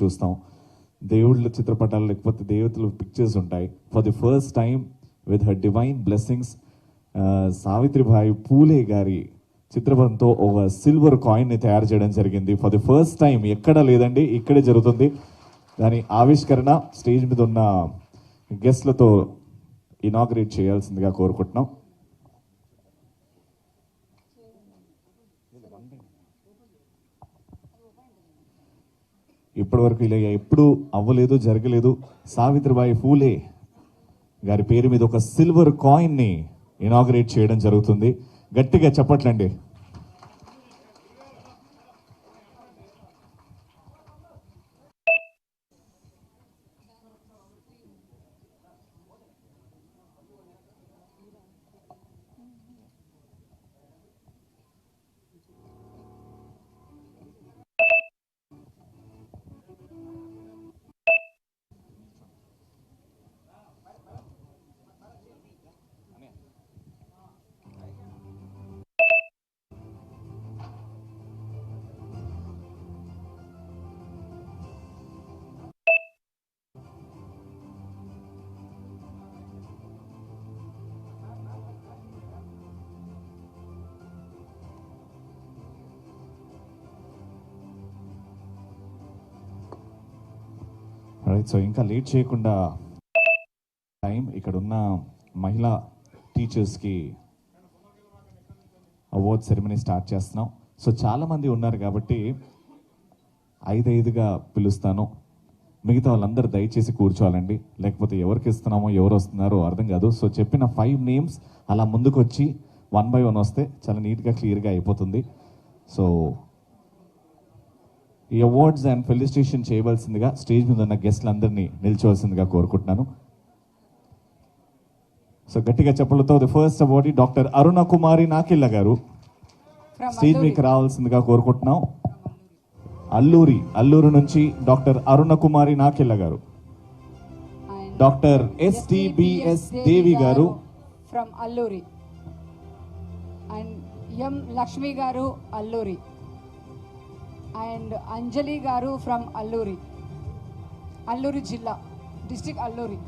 చూస్తాం, దేవుళ్ళ చిత్రపటాలు లేకపోతే దేవతల పిక్చర్స్ ఉంటాయి. For the first time with her divine blessings Savitribai Phule గారి చిత్రపటంతో ఒక సిల్వర్ కాయిన్ని తయారు చేయడం జరిగింది. ఫర్ ది ఫస్ట్ టైం, ఎక్కడా లేదండి, ఇక్కడే జరుగుతుంది. దాని ఆవిష్కరణ స్టేజ్ మీద ఉన్న గెస్ట్లతో ఇనాగ్రేట్ చేయాల్సిందిగా కోరుకుంటున్నాం. ఇప్పటి వరకు ఇలా ఎప్పుడు అవ్వలేదు, జరగలేదు. సావిత్రిబాయి ఫూలే గారి పేరు మీద ఒక సిల్వర్ కాయిన్ని ఇనాగ్రేట్ చేయడం జరుగుతుంది. గట్టిగా చెప్పట్లండి. సో ఇంకా లేట్ చేయకుండా టైం ఇక్కడ ఉన్న మహిళా టీచర్స్కి అవార్డ్ సెరమనీ స్టార్ట్ చేస్తున్నాం. సో చాలామంది ఉన్నారు కాబట్టి 5-5గా పిలుస్తాను. మిగతా వాళ్ళందరూ దయచేసి కూర్చోవాలండి, లేకపోతే ఎవరికి ఇస్తున్నామో ఎవరు వస్తున్నారో అర్థం కాదు. సో చెప్పిన 5 నేమ్స్ అలా ముందుకు వచ్చి 1 by 1 వస్తే చాలా నీట్గా క్లియర్గా అయిపోతుంది. సో ఈ అవార్డ్స్ అండ్ ఫెలిసిటేషన్ చేయవలసిందిగా స్టేజ్ మీద ఉన్న గెస్ట్లందరినీ నిల్చోవలసిందిగా కోరుకుంటున్నాను. సో గట్టిగా చెప్పలతో the first award doctor Aruna Kumari నాకిల్ల గారు స్టేజ్ మీకు రావాల్సిందిగా కోరుకుంటున్నాం. అల్లూరు నుంచి డాక్టర్ అరుణ కుమారి నాకిల్ల గారు. డాక్టర్ STBS దేవి గారు from Alluri and M Lakshmi గారు Alluri and Anjali garu from Alluri Jilla, district Alluri.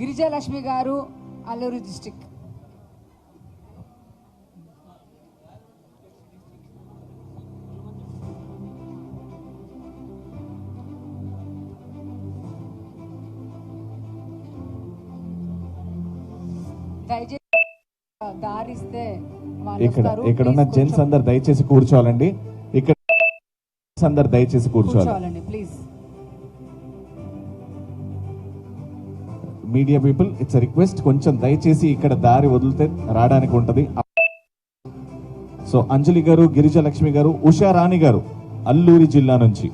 Girija Lakshmi garu Alluri district. దారిస్తే ఇక్కడ ఉన్న జెంట్స్ అందరు దయచేసి కూర్చోవాలండి. ఇక్కడ అందరు దయచేసి కూర్చోవాలండి please. Media people, it's request, కొంచెం దయచేసి ఇక్కడ దారి వదిలితే రావడానికి ఉంటది. సో అంజలి గారు, గిరిజ లక్ష్మి గారు, ఉషా రాణి గారు అల్లూరి జిల్లా నుంచి.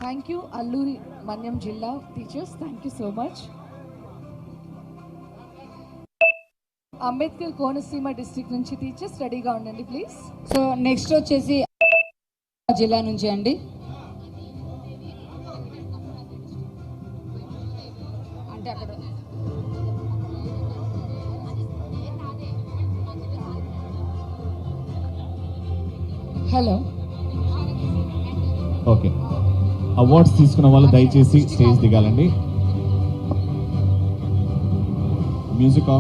Thank you, Alluri Manyam Jilla teachers. Thank you so much. Ambedkar Konaseema district నుంచి టీచర్స్ రెడీగా ఉండండి ప్లీజ్. సో నెక్స్ట్ వచ్చేసి జిల్లా నుంచి అండి. అంటే అక్కడ హలో, ఓకే, అవార్డ్స్ తీసుకున్న వాళ్ళు దయచేసి స్టేజ్ దిగాలండి. Music of.